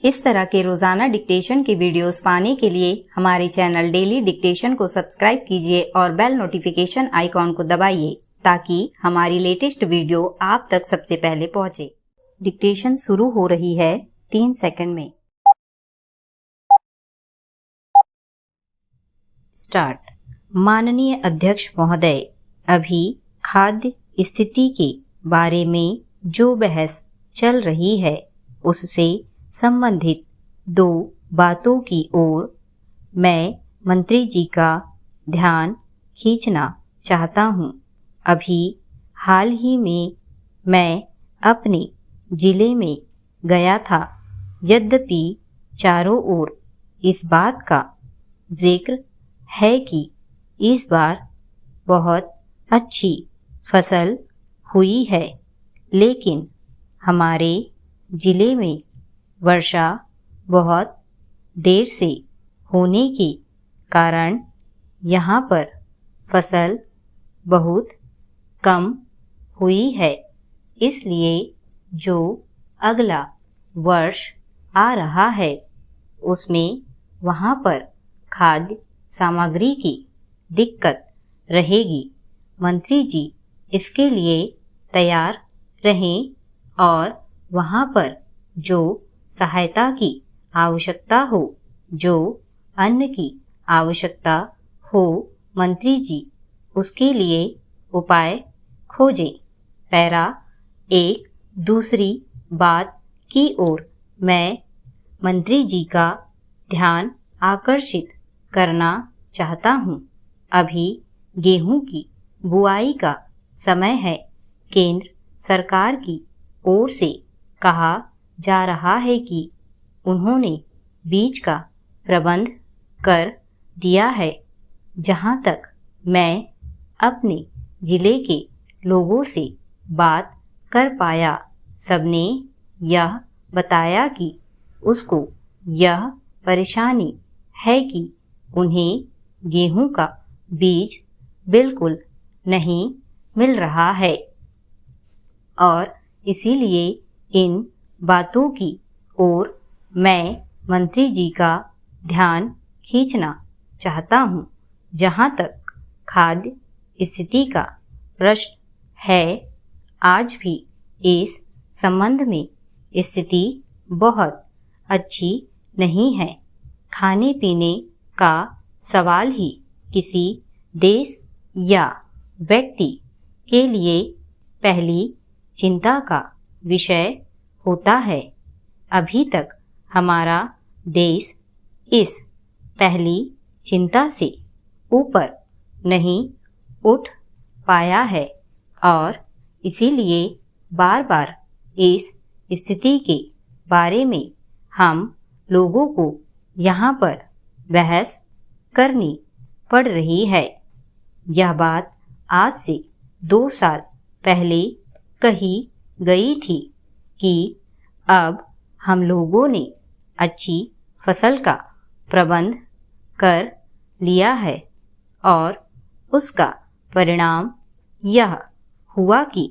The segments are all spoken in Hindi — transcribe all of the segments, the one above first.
इस तरह के रोजाना डिक्टेशन के वीडियोस पाने के लिए हमारे चैनल डेली डिक्टेशन को सब्सक्राइब कीजिए और बेल नोटिफिकेशन आइकॉन को दबाइए ताकि हमारी लेटेस्ट वीडियो आप तक सबसे पहले पहुंचे। डिक्टेशन शुरू हो रही है 3 सेकंड में। स्टार्ट। माननीय अध्यक्ष महोदय, अभी खाद्य स्थिति के बारे में जो बहस चल रही है उससे संबंधित 2 बातों की ओर मैं मंत्री जी का ध्यान खींचना चाहता हूँ। अभी हाल ही में मैं अपने जिले में गया था। यद्यपि चारों ओर इस बात का जिक्र है कि इस बार बहुत अच्छी फसल हुई है, लेकिन हमारे जिले में वर्षा बहुत देर से होने के कारण यहाँ पर फसल बहुत कम हुई है। इसलिए जो अगला वर्ष आ रहा है उसमें वहाँ पर खाद्य सामग्री की दिक्कत रहेगी। मंत्री जी इसके लिए तैयार रहें और वहाँ पर जो सहायता की आवश्यकता हो, जो अन्न की आवश्यकता हो, मंत्री जी उसके लिए उपाय खोजें। पैरा 1। दूसरी बात की ओर मैं मंत्री जी का ध्यान आकर्षित करना चाहता हूँ। अभी गेहूं की बुआई का समय है। केंद्र सरकार की ओर से कहा जा रहा है कि उन्होंने बीज का प्रबंध कर दिया है। जहाँ तक मैं अपने जिले के लोगों से बात कर पाया, सबने यह बताया कि उसको यह परेशानी है कि उन्हें गेहूं का बीज बिल्कुल नहीं मिल रहा है और इसीलिए इन बातों की ओर मैं मंत्री जी का ध्यान खींचना चाहता हूँ। जहाँ तक खाद्य स्थिति का प्रश्न है, आज भी इस संबंध में स्थिति बहुत अच्छी नहीं है। खाने पीने का सवाल ही किसी देश या व्यक्ति के लिए पहली चिंता का विषय होता है। अभी तक हमारा देश इस पहली चिंता से ऊपर नहीं उठ पाया है और इसीलिए बार बार इस स्थिति के बारे में हम लोगों को यहाँ पर बहस करनी पड़ रही है। यह बात आज से 2 साल पहले कही गई थी कि अब हम लोगों ने अच्छी फसल का प्रबंध कर लिया है और उसका परिणाम यह हुआ कि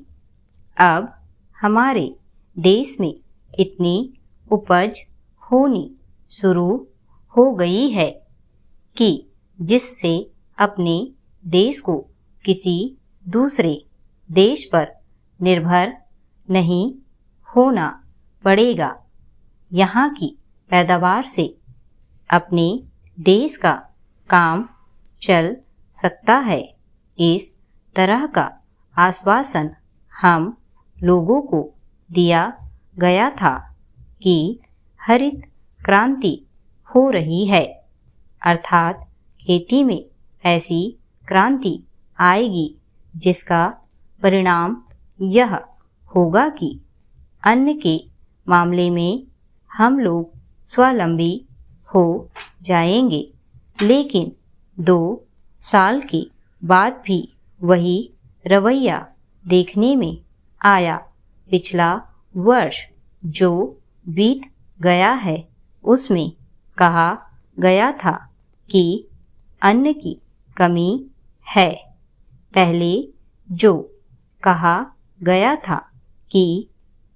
अब हमारे देश में इतनी उपज होनी शुरू हो गई है कि जिससे अपने देश को किसी दूसरे देश पर निर्भर नहीं होना पड़ेगा। यहाँ की पैदावार से अपने देश का काम चल सकता है। इस तरह का आश्वासन हम लोगों को दिया गया था कि हरित क्रांति हो रही है, अर्थात खेती में ऐसी क्रांति आएगी जिसका परिणाम यह होगा कि अन्न के मामले में हम लोग स्वावलंबी हो जाएंगे। लेकिन 2 साल के बाद भी वही रवैया देखने में आया। पिछला वर्ष जो बीत गया है उसमें कहा गया था कि अन्न की कमी है। पहले जो कहा गया था कि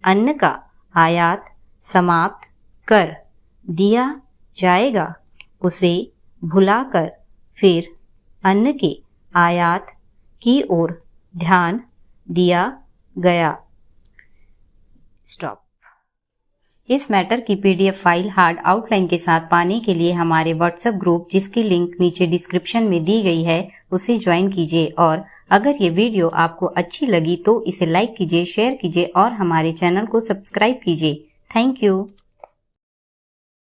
अन्न का आयात समाप्त कर दिया जाएगा उसे भुलाकर फिर अन्न के आयात की ओर ध्यान दिया गया। स्टॉप। इस मैटर की PDF फाइल हार्ड आउटलाइन के साथ पाने के लिए हमारे व्हाट्सएप ग्रुप, जिसकी लिंक नीचे डिस्क्रिप्शन में दी गई है, उसे ज्वाइन कीजिए। और अगर ये वीडियो आपको अच्छी लगी तो इसे लाइक कीजिए, शेयर कीजिए और हमारे चैनल को सब्सक्राइब कीजिए। Thank you.